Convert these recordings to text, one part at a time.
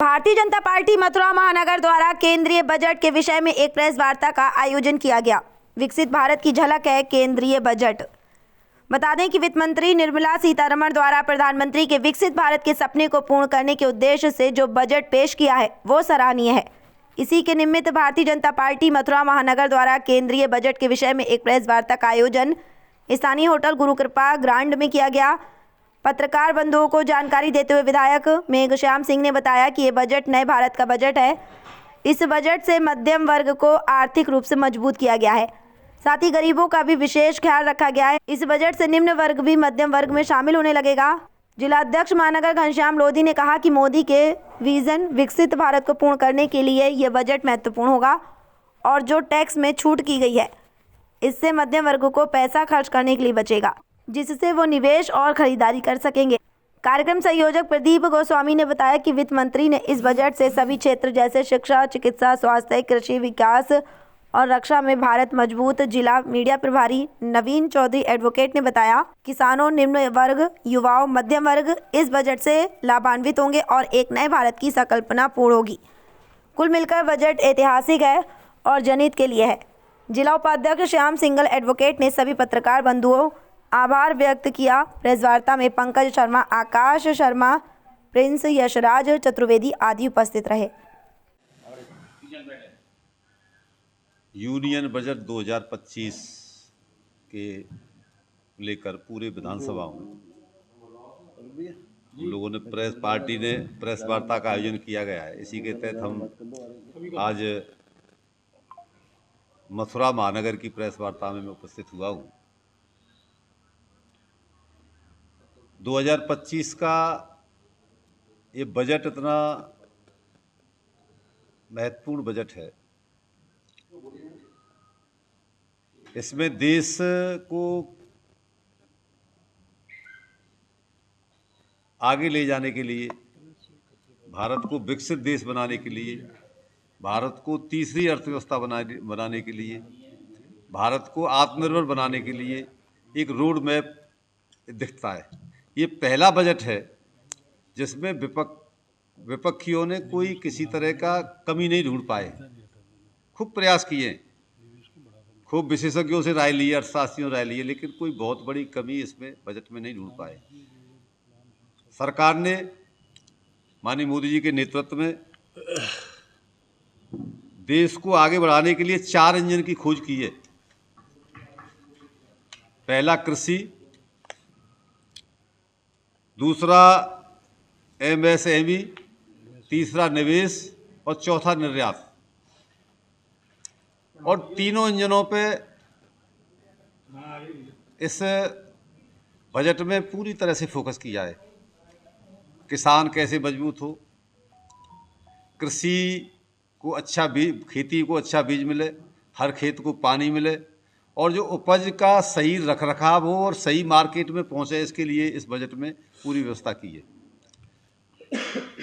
Bharatiya Janata party Mathura महानगर द्वारा केंद्रीय बजट के विषय में एक प्रेस वार्ता का आयोजन किया गया। विकसित भारत की झलक है केंद्रीय बजट। बता दें कि वित्त मंत्री निर्मला सीतारमण द्वारा प्रधानमंत्री के विकसित भारत के सपने को पूर्ण करने के उद्देश्य से जो बजट पेश किया है वो सराहनीय है। इसी के निमित्त भारतीय जनता पार्टी मथुरा महानगर द्वारा केंद्रीय बजट के विषय में एक प्रेस वार्ता का आयोजन स्थानीय होटल गुरु कृपा ग्रांड में किया गया। पत्रकार बंधुओं को जानकारी देते हुए विधायक मेघश्याम सिंह ने बताया कि ये बजट नए भारत का बजट है। इस बजट से मध्यम वर्ग को आर्थिक रूप से मजबूत किया गया है, साथ ही गरीबों का भी विशेष ख्याल रखा गया है। इस बजट से निम्न वर्ग भी मध्यम वर्ग में शामिल होने लगेगा। जिला अध्यक्ष महानगर घनश्याम लोधी ने कहा कि मोदी के विजन विकसित भारत को पूर्ण करने के लिए ये बजट महत्वपूर्ण होगा और जो टैक्स में छूट की गई है इससे मध्यम वर्ग को पैसा खर्च करने के लिए बचेगा, जिससे वो निवेश और खरीदारी कर सकेंगे। कार्यक्रम संयोजक प्रदीप गोस्वामी ने बताया कि वित्त मंत्री ने इस बजट से सभी क्षेत्र जैसे शिक्षा, चिकित्सा, स्वास्थ्य, कृषि, विकास और रक्षा में भारत मजबूत। जिला मीडिया प्रभारी नवीन चौधरी एडवोकेट ने बताया, किसानों, निम्न वर्ग, युवाओं, मध्यम वर्ग इस बजट से लाभान्वित होंगे और एक नए भारत की संकल्पना पूर्ण होगी। कुल मिलकर बजट ऐतिहासिक है और जनहित के लिए है। जिला उपाध्यक्ष श्याम सिंगल एडवोकेट ने सभी पत्रकार बंधुओं आभार व्यक्त किया। प्रेस वार्ता में पंकज शर्मा, आकाश शर्मा, प्रिंस, यशराज चतुर्वेदी आदि उपस्थित रहे। यूनियन बजट 2025 के लेकर पूरे विधानसभा में हम लोगों ने पार्टी ने प्रेस वार्ता का आयोजन किया गया है। इसी के तहत हम आज मथुरा महानगर की प्रेस वार्ता में मैं उपस्थित हुआ हूँ। 2025 का ये बजट इतना महत्वपूर्ण बजट है, इसमें देश को आगे ले जाने के लिए, भारत को विकसित देश बनाने के लिए, भारत को तीसरी अर्थव्यवस्था बनाने के लिए, भारत को आत्मनिर्भर बनाने के लिए एक रोड मैप दिखता है। ये पहला बजट है जिसमें विपक्षियों ने कोई किसी तरह का कमी नहीं ढूंढ पाए। खूब प्रयास किए, खूब विशेषज्ञों से राय ली, अर्थशास्त्रियों से राय ली, लेकिन कोई बहुत बड़ी कमी इसमें बजट में नहीं ढूंढ पाए। सरकार ने माननीय मोदी जी के नेतृत्व में देश को आगे बढ़ाने के लिए 4 इंजन की खोज की है। पहला कृषि, दूसरा एमएसएमई, तीसरा निवेश और चौथा निर्यात। और तीनों इंजनों पे इस बजट में पूरी तरह से फोकस किया है। किसान कैसे मजबूत हो, कृषि को अच्छा बीज, खेती को अच्छा बीज मिले, हर खेत को पानी मिले और जो उपज का सही रखरखाव हो और सही मार्केट में पहुंचे, इसके लिए इस बजट में पूरी व्यवस्था की है।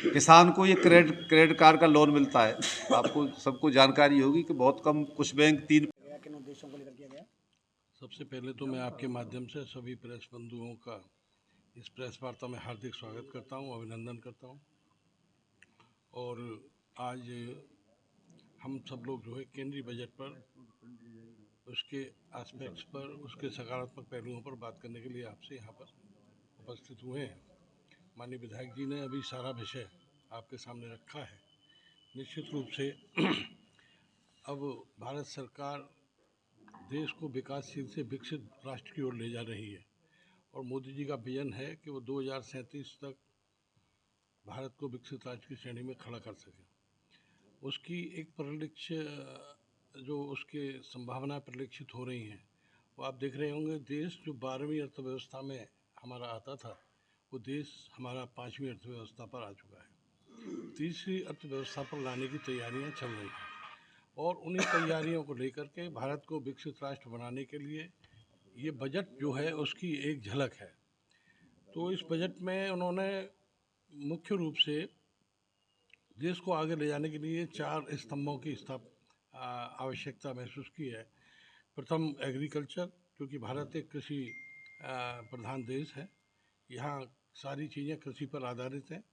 किसान को ये क्रेडिट कार्ड का लोन मिलता है। आपको सबको जानकारी होगी कि बहुत कम, कुछ बैंक 3 उद्देश्यों को लेकर किया गया। सबसे पहले तो मैं आपके माध्यम से सभी प्रेस बंधुओं का इस प्रेस वार्ता में हार्दिक स्वागत करता हूं, अभिनंदन करता हूं। और आज हम सब लोग जो है केंद्रीय बजट पर, उसके एस्पेक्ट्स पर, उसके सकारात्मक पहलुओं पर बात करने के लिए आपसे यहाँ पर उपस्थित हुए हैं। माननीय विधायक जी ने अभी सारा विषय आपके सामने रखा है। निश्चित रूप से अब भारत सरकार देश को विकासशील से विकसित राष्ट्र की ओर ले जा रही है और मोदी जी का विजन है कि वो 2037 तक भारत को विकसित राष्ट्र की श्रेणी में खड़ा कर सके। उसकी एक जो उसके संभावनाएं परिलक्षित हो रही हैं, वो आप देख रहे होंगे। देश जो 12वीं अर्थव्यवस्था में हमारा आता था, वो देश हमारा 5वीं अर्थव्यवस्था पर आ चुका है। तीसरी अर्थव्यवस्था पर लाने की तैयारियां चल रही हैं और उन्हीं तैयारियों को लेकर के भारत को विकसित राष्ट्र बनाने के लिए ये बजट जो है उसकी एक झलक है। तो इस बजट में उन्होंने मुख्य रूप से देश को आगे ले जाने के लिए 4 स्तंभों की आवश्यकता महसूस की है। प्रथम एग्रीकल्चर, क्योंकि भारत एक कृषि प्रधान देश है, यहाँ सारी चीज़ें कृषि पर आधारित हैं।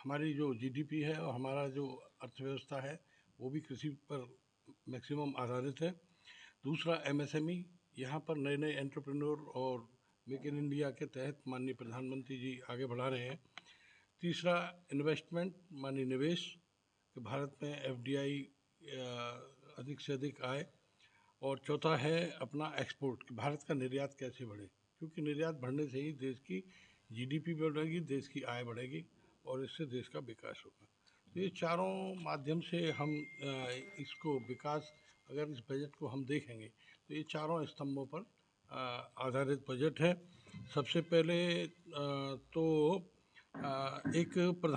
हमारी जो जीडीपी है और हमारा जो अर्थव्यवस्था है वो भी कृषि पर मैक्सिमम आधारित है। दूसरा एमएसएमई, यहाँ पर नए नए एंटरप्रेन्योर और मेक इन इंडिया के तहत माननीय प्रधानमंत्री जी आगे बढ़ा रहे हैं। तीसरा इन्वेस्टमेंट मानी निवेश, कि भारत में एफडीआई अधिक से अधिक आए। और चौथा है अपना एक्सपोर्ट, कि भारत का निर्यात कैसे बढ़े, क्योंकि निर्यात बढ़ने से ही देश की जीडीपी बढ़ेगी, देश की आय बढ़ेगी और इससे देश का विकास होगा। तो ये चारों माध्यम से हम इसको विकास, अगर इस बजट को हम देखेंगे तो ये चारों स्तंभों पर आधारित बजट है। सबसे पहले तो एक